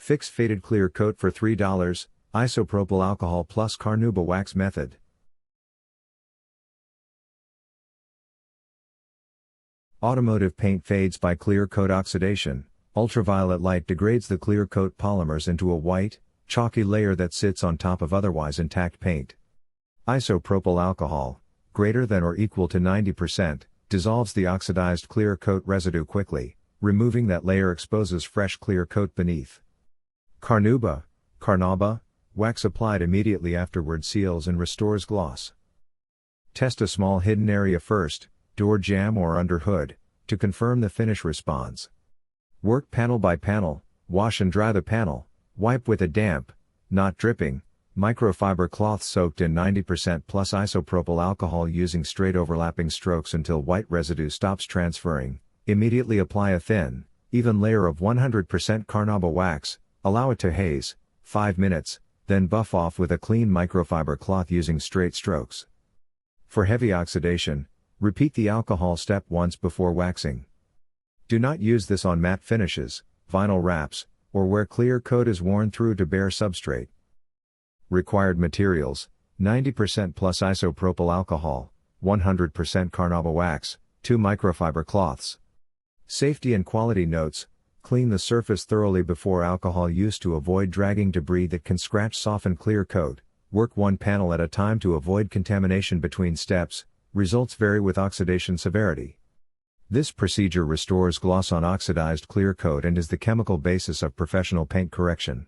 Fix faded clear coat for $3, isopropyl alcohol plus carnauba wax method. Automotive paint fades by clear coat oxidation. Ultraviolet light degrades the clear coat polymers into a white, chalky layer that sits on top of otherwise intact paint. Isopropyl alcohol, greater than or equal to 90%, dissolves the oxidized clear coat residue quickly. Removing that layer exposes fresh clear coat beneath. Carnauba, wax applied immediately afterward seals and restores gloss. Test a small hidden area first, door jamb or under hood, to confirm the finish responds. Work panel by panel, wash and dry the panel, wipe with a damp, not dripping, microfiber cloth soaked in 90% plus isopropyl alcohol using straight overlapping strokes until white residue stops transferring. Immediately apply a thin, even layer of 100% carnauba wax, allow it to haze, 5 minutes, then buff off with a clean microfiber cloth using straight strokes. For heavy oxidation, repeat the alcohol step once before waxing. Do not use this on matte finishes, vinyl wraps, or where clear coat is worn through to bare substrate. Required materials: 90% plus isopropyl alcohol, 100% carnauba wax, 2 microfiber cloths. Safety and quality notes: clean the surface thoroughly before alcohol use to avoid dragging debris that can scratch soften clear coat. Work one panel at a time to avoid contamination between steps. Results vary with oxidation severity. This procedure restores gloss on oxidized clear coat and is the chemical basis of professional paint correction.